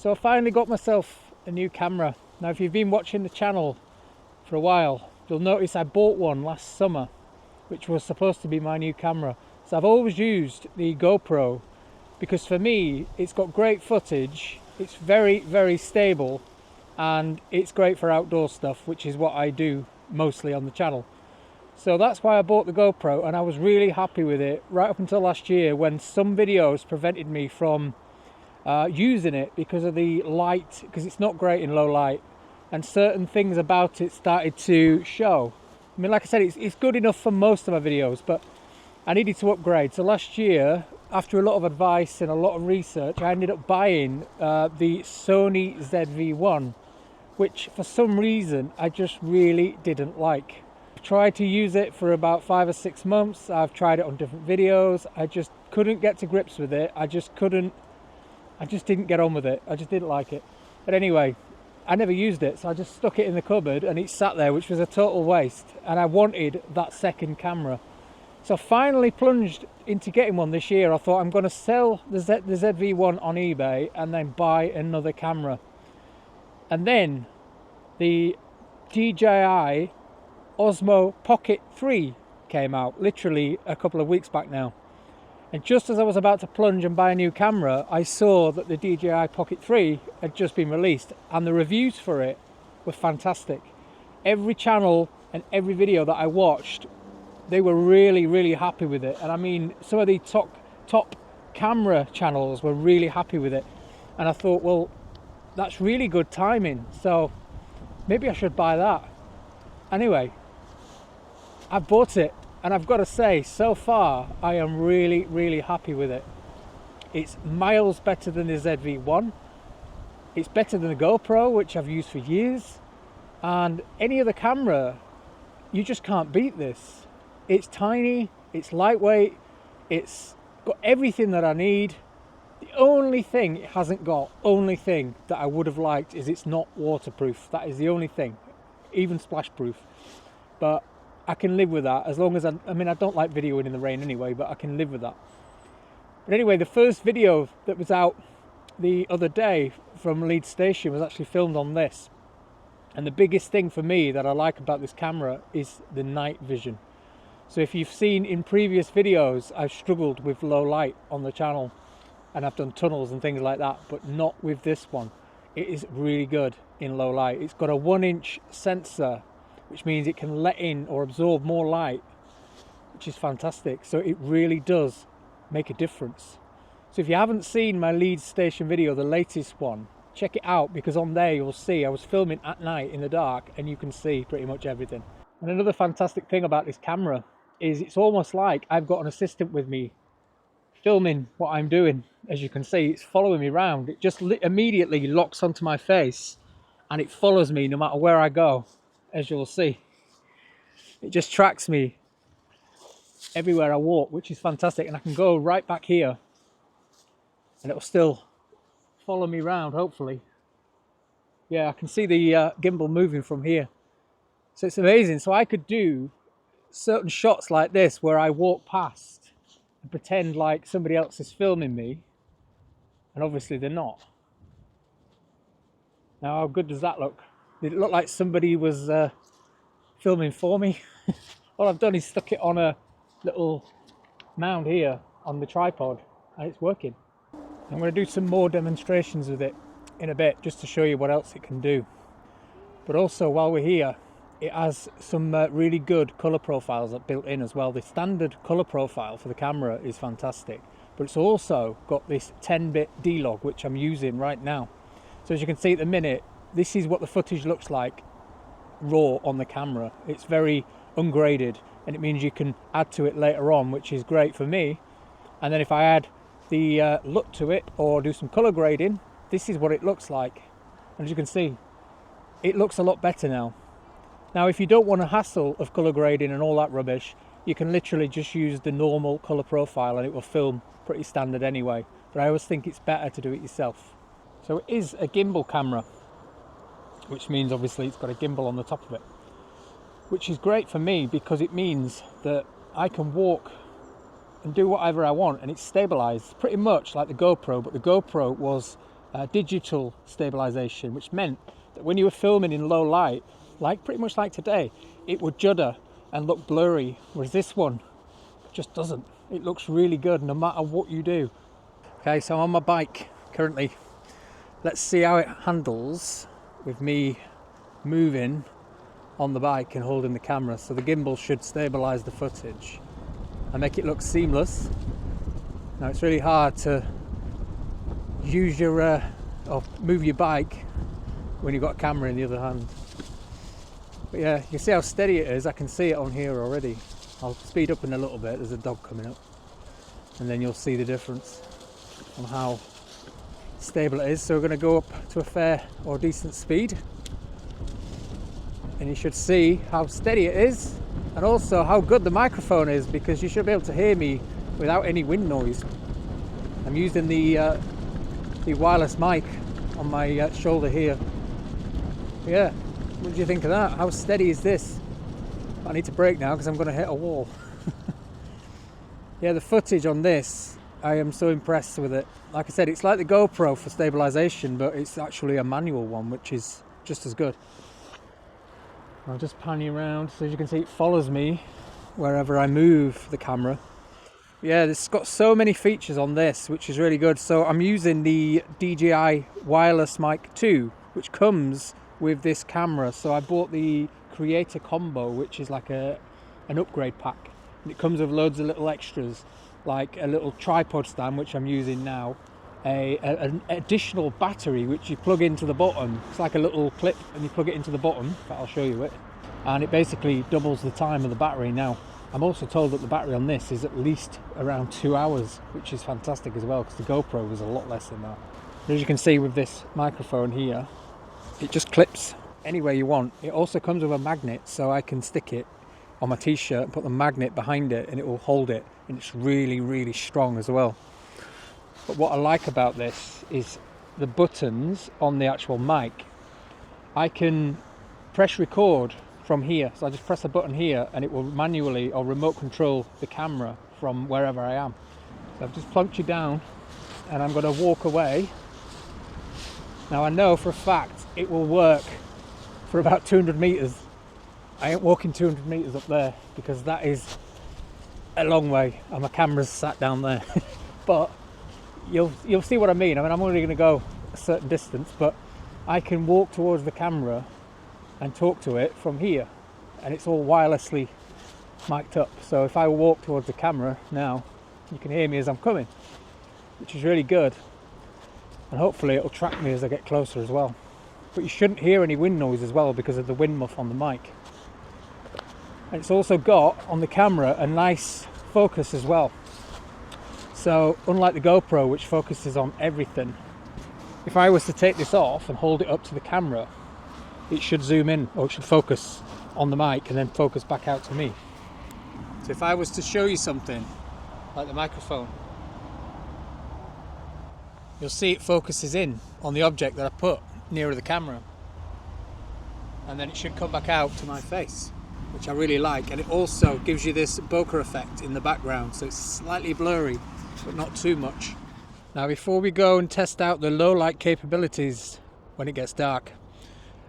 So I finally got myself a new camera. Now if you've been watching the channel for a while, you'll notice I bought one last summer, which was supposed to be my new camera. So I've always used the GoPro because for me it's got great footage, it's very stable, and it's great for outdoor stuff, which is what I do mostly on the channel. So that's why I bought the GoPro, and I was really happy with it right up until last year when some videos prevented me from using it because of the light, because it's not great in low light, and certain things about it started to show. I mean, like I said, it's good enough for most of my videos, but I needed to upgrade. So last year, after a lot of advice and a lot of research, I ended up buying the Sony ZV-1, which for some reason I just really didn't like. I've tried to use it for about 5 or 6 months. I've tried it on different videos. I just couldn't get to grips with it. I just didn't get on with it. I just didn't like it. But anyway, I never used it, so I just stuck it in the cupboard and it sat there, which was a total waste. And I wanted that second camera. So I finally plunged into getting one this year. I thought I'm going to sell the ZV-1 on eBay and then buy another camera. And then the DJI Osmo Pocket 3 came out, literally a couple of weeks back now. And just as I was about to plunge and buy a new camera, I saw that the DJI Pocket 3 had just been released, and the reviews for it were fantastic. Every channel and every video that I watched, they were really happy with it. And I mean, some of the top camera channels were really happy with it. And I thought, well, that's really good timing, so maybe I should buy that. Anyway, I bought it, and I've got to say, so far I am really happy with it. It's miles better than the ZV-1. It's better than the GoPro, which I've used for years, and any other camera, you just can't beat this. It's tiny, it's lightweight, it's got everything that I need. The only thing it hasn't got, only thing that I would have liked, is it's not waterproof. That is the only thing, even splash proof. But I can live with that, as long as I mean, I don't like videoing in the rain anyway, but I can live with that. But anyway, the first video that was out the other day from Leeds Station was actually filmed on this. And the biggest thing for me that I like about this camera is the night vision. So if you've seen in previous videos, I've struggled with low light on the channel, and I've done tunnels and things like that, but not with this one. It is really good in low light. It's got a 1-inch sensor, which means it can let in or absorb more light, which is fantastic. So it really does make a difference. So if you haven't seen my Leeds Station video, the latest one, check it out, because on there you'll see I was filming at night in the dark, and you can see pretty much everything. And another fantastic thing about this camera is it's almost like I've got an assistant with me filming what I'm doing. As you can see, it's following me around. It just immediately locks onto my face and it follows me no matter where I go, as you'll see. It just tracks me everywhere I walk, which is fantastic. And I can go right back here and it'll still follow me around, hopefully. Yeah, I can see the gimbal moving from here. So it's amazing. So I could do certain shots like this where I walk past and pretend like somebody else is filming me, and obviously they're not. Now, how good does that look? Did it look like somebody was filming for me? All I've done is stuck it on a little mound here on the tripod, and it's working. I'm going to do some more demonstrations with it in a bit, just to show you what else it can do. But also, while we're here, it has some really good colour profiles built in as well. The standard colour profile for the camera is fantastic, but it's also got this 10-bit D-Log, which I'm using right now. So as you can see at the minute, this is what the footage looks like raw on the camera. It's very ungraded, and it means you can add to it later on, which is great for me. And then if I add the look to it or do some colour grading, this is what it looks like. And as you can see, it looks a lot better now. Now, if you don't want a hassle of colour grading and all that rubbish, you can literally just use the normal colour profile and it will film pretty standard anyway. But I always think it's better to do it yourself. So it is a gimbal camera, which means obviously it's got a gimbal on the top of it, which is great for me because it means that I can walk and do whatever I want, and it's stabilized pretty much like the GoPro, but the GoPro was digital stabilization, which meant that when you were filming in low light, like pretty much like today, it would judder and look blurry, whereas this one just doesn't. It looks really good no matter what you do. Okay, so I'm on my bike currently. Let's see how it handles with me moving on the bike and holding the camera. So the gimbal should stabilize the footage and make it look seamless. Now it's really hard to use your or move your bike when you've got a camera in the other hand. But yeah, you see how steady it is. I can see it on here already. I'll speed up in a little bit. There's a dog coming up, and then you'll see the difference on how stable it is. So we're going to go up to a fair or decent speed, and you should see how steady it is, and also how good the microphone is, because you should be able to hear me without any wind noise. I'm using the wireless mic on my shoulder here. Yeah, what do you think of that? How steady is this? I need to brake now because I'm going to hit a wall. Yeah, the footage on this, I am so impressed with it. Like I said, it's like the GoPro for stabilization, but it's actually a manual one, which is just as good. I'll just pan you around, so as you can see, it follows me wherever I move the camera. Yeah, it's got so many features on this, which is really good. So I'm using the DJI Wireless Mic 2, which comes with this camera. So I bought the Creator Combo, which is like an upgrade pack. And it comes with loads of little extras, like a little tripod stand, which I'm using now, an additional battery which you plug into the bottom. It's like a little clip, and you plug it into the bottom. I'll show you it, and it basically doubles the time of the battery. Now I'm also told that the battery on this is at least around 2 hours, which is fantastic as well, because the GoPro was a lot less than that. As you can see with this microphone here, it just clips anywhere you want. It also comes with a magnet, so I can stick it on my t-shirt and put the magnet behind it, and it will hold it, and it's really, really strong as well. But what I like about this is the buttons on the actual mic. I can press record from here, so I just press a button here and it will manually or remote control the camera from wherever I am. So I've just plunked you down and I'm going to walk away. Now I know for a fact it will work for about 200 meters. I ain't walking 200 meters up there because that is a long way and my camera's sat down there. But you'll see what I mean. I mean, I'm only going to go a certain distance, but I can walk towards the camera and talk to it from here, and it's all wirelessly mic'd up. So if I walk towards the camera now, you can hear me as I'm coming, which is really good, and hopefully it'll track me as I get closer as well. But you shouldn't hear any wind noise as well because of the wind muff on the mic. And it's also got on the camera a nice focus as well. So unlike the GoPro, which focuses on everything, if I was to take this off and hold it up to the camera, it should zoom in, or it should focus on the mic and then focus back out to me. So if I was to show you something like the microphone, you'll see it focuses in on the object that I put nearer the camera, and then it should come back out to my face, which I really like. And it also gives you this bokeh effect in the background, so it's slightly blurry but not too much. Now before we go and test out the low light capabilities when it gets dark,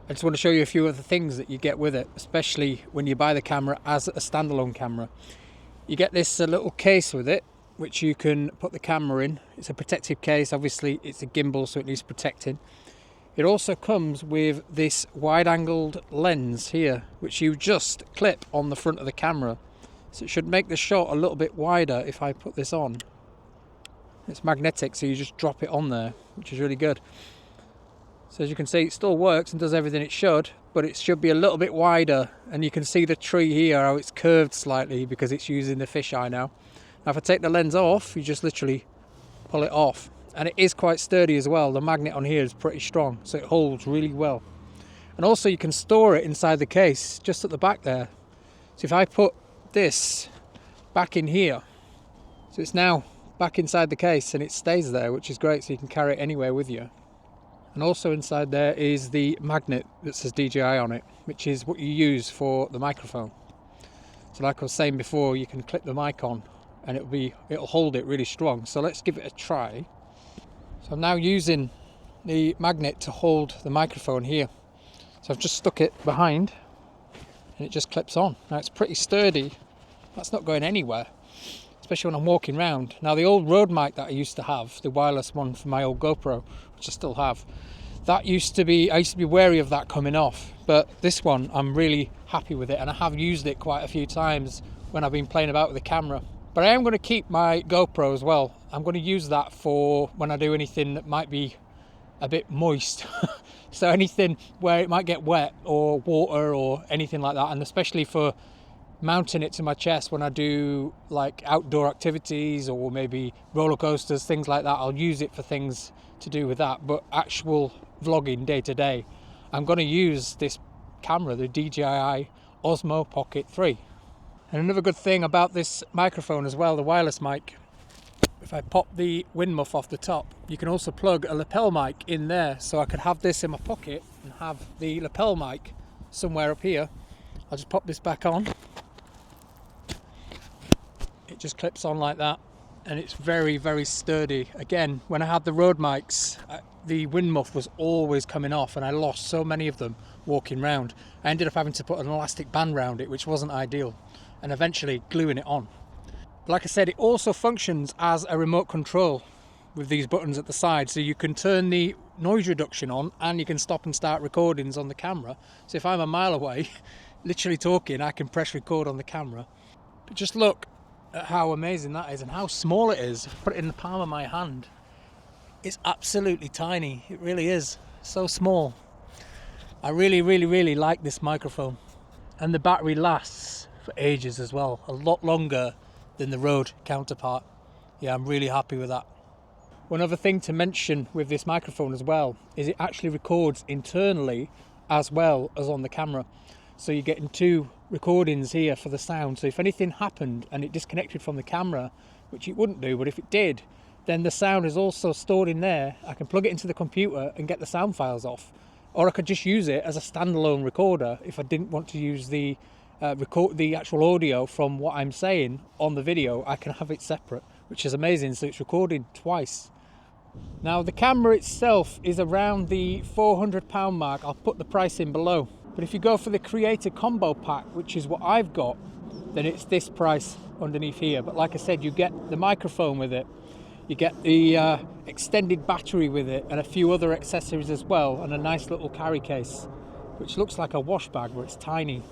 I just want to show you a few of the things that you get with it, especially when you buy the camera as a standalone camera. You get this little case with it, which you can put the camera in. It's a protective case, obviously it's a gimbal, so it needs protecting. It also comes with this wide-angled lens here, which you just clip on the front of the camera. So it should make the shot a little bit wider if I put this on. It's magnetic, so you just drop it on there, which is really good. So as you can see, it still works and does everything it should, but it should be a little bit wider. And you can see the tree here, how it's curved slightly because it's using the fisheye now. Now if I take the lens off, you just literally pull it off. And it is quite sturdy as well. The magnet on here is pretty strong, so it holds really well. And also you can store it inside the case, just at the back there. So if I put this back in here, so it's now back inside the case and it stays there, which is great, so you can carry it anywhere with you. And also inside there is the magnet that says DJI on it, which is what you use for the microphone. So like I was saying before, you can clip the mic on and it'll hold it really strong. So let's give it a try. So I'm now using the magnet to hold the microphone here. So I've just stuck it behind and it just clips on. Now it's pretty sturdy, that's not going anywhere, especially when I'm walking around. Now the old Rode mic that I used to have, the wireless one for my old GoPro, which I still have, that used to be, I used to be wary of that coming off, but this one I'm really happy with it, and I have used it quite a few times when I've been playing about with the camera. But I am going to keep my GoPro as well. I'm going to use that for when I do anything that might be a bit moist. So anything where it might get wet or water or anything like that, and especially for mounting it to my chest when I do like outdoor activities or maybe roller coasters, things like that. I'll use it for things to do with that, but actual vlogging day to day, I'm going to use this camera, the DJI Osmo Pocket 3. And another good thing about this microphone as well, the wireless mic, if I pop the wind muff off the top, you can also plug a lapel mic in there, so I could have this in my pocket and have the lapel mic somewhere up here. I'll just pop this back on. It just clips on like that, and it's very, very sturdy. Again, when I had the Rode mics, the wind muff was always coming off, and I lost so many of them walking around. I ended up having to put an elastic band around it, which wasn't ideal, and eventually gluing it on. But like I said, it also functions as a remote control with these buttons at the side, so you can turn the noise reduction on and you can stop and start recordings on the camera. So if I'm a mile away literally talking, I can press record on the camera. But just look at how amazing that is and how small it is. Put it in the palm of my hand. It's absolutely tiny. It really is so small. I really like this microphone, and the battery lasts for ages as well, a lot longer than the Rode counterpart. Yeah, I'm really happy with that. One other thing to mention with this microphone as well is it actually records internally as well as on the camera. So you're getting two recordings here for the sound. So if anything happened and it disconnected from the camera, which it wouldn't do, but if it did, then the sound is also stored in there. I can plug it into the computer and get the sound files off. Or I could just use it as a standalone recorder if I didn't want to use the record the actual audio from what I'm saying on the video. I can have it separate, which is amazing. So it's recorded twice. Now the camera itself is around the £400 mark. I'll put the price in below. But if you go for the Creator Combo Pack, which is what I've got, then it's this price underneath here. But like I said, you get the microphone with it, you get the extended battery with it, and a few other accessories as well, and a nice little carry case, which looks like a wash bag, but it's tiny.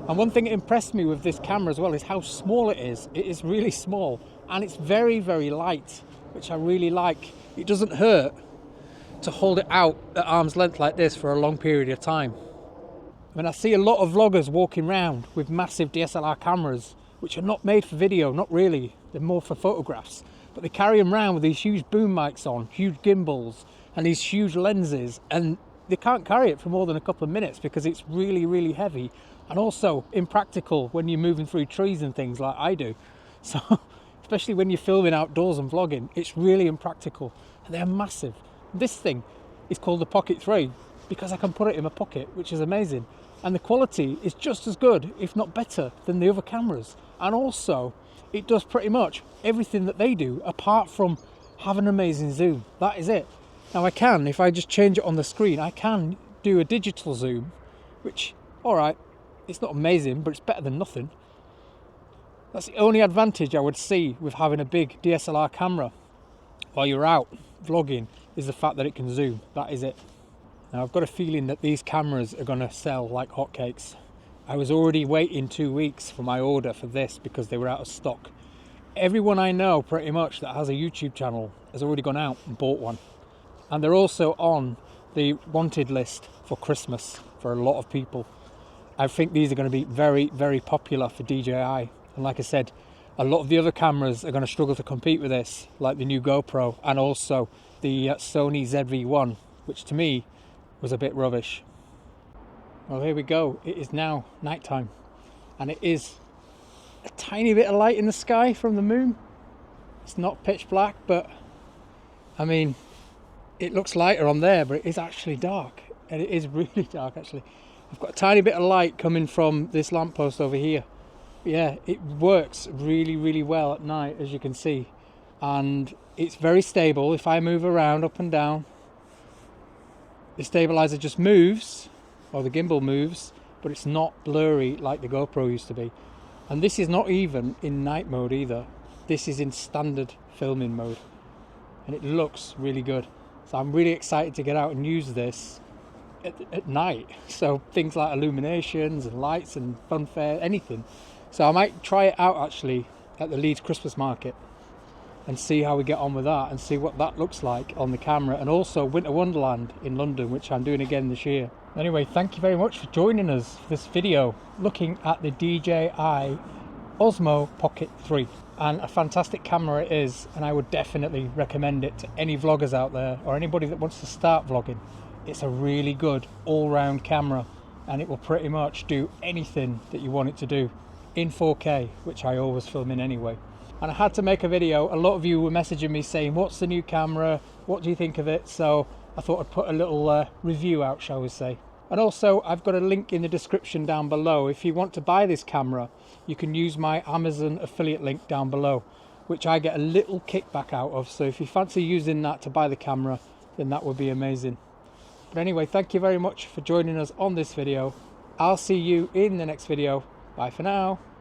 And one thing that impressed me with this camera as well is how small it is. It is really small, and it's very, very light, which I really like. It doesn't hurt to hold it out at arm's length like this for a long period of time. I mean, I see a lot of vloggers walking around with massive DSLR cameras, which are not made for video, not really. They're more for photographs. But they carry them around with these huge boom mics on, huge gimbals, and these huge lenses, and they can't carry it for more than a couple of minutes because it's really, really heavy, and also impractical when you're moving through trees and things like I do. So, especially when you're filming outdoors and vlogging, it's really impractical. And they're massive. This thing is called the Pocket 3 because I can put it in my pocket, which is amazing. And the quality is just as good, if not better, than the other cameras. And also, it does pretty much everything that they do, apart from have an amazing zoom. That is it. Now I can, if I just change it on the screen, I can do a digital zoom, which, alright, it's not amazing, but it's better than nothing. That's the only advantage I would see with having a big DSLR camera while you're out vlogging, is the fact that it can zoom. That is it. Now I've got a feeling that these cameras are going to sell like hotcakes. I was already waiting 2 weeks for my order for this because they were out of stock. Everyone I know pretty much that has a YouTube channel has already gone out and bought one. And they're also on the wanted list for Christmas for a lot of people. I think these are going to be very, very popular for DJI. And like I said, a lot of the other cameras are going to struggle to compete with this, like the new GoPro and also the Sony ZV-1, which to me was a bit rubbish. Well, here we go. It is now nighttime, and it is a tiny bit of light in the sky from the moon. It's not pitch black, but I mean, it looks lighter on there, but it is actually dark, and it is really dark actually. I've got a tiny bit of light coming from this lamppost over here. Yeah, it works really, really well at night, as you can see, and it's very stable. If I move around up and down, the stabilizer just moves, or the gimbal moves, but it's not blurry like the GoPro used to be. And this is not even in night mode either. This is in standard filming mode, and it looks really good. So I'm really excited to get out and use this at night. So things like illuminations and lights and funfair, anything. So I might try it out actually at the Leeds Christmas market and see how we get on with that, and see what that looks like on the camera, and also Winter Wonderland in London, which I'm doing again this year. Anyway, thank you very much for joining us for this video looking at the DJI Osmo Pocket 3, and a fantastic camera it is, and I would definitely recommend it to any vloggers out there or anybody that wants to start vlogging. It's a really good all-round camera, and it will pretty much do anything that you want it to do in 4K, which I always film in anyway. And I had to make a video. A lot of you were messaging me saying, what's the new camera, what do you think of it? So I thought I'd put a little review out, shall we say. And also I've got a link in the description down below. If you want to buy this camera, you can use my Amazon affiliate link down below, which I get a little kickback out of. So if you fancy using that to buy the camera, then that would be amazing. But anyway, thank you very much for joining us on this video. I'll see you in the next video. Bye for now.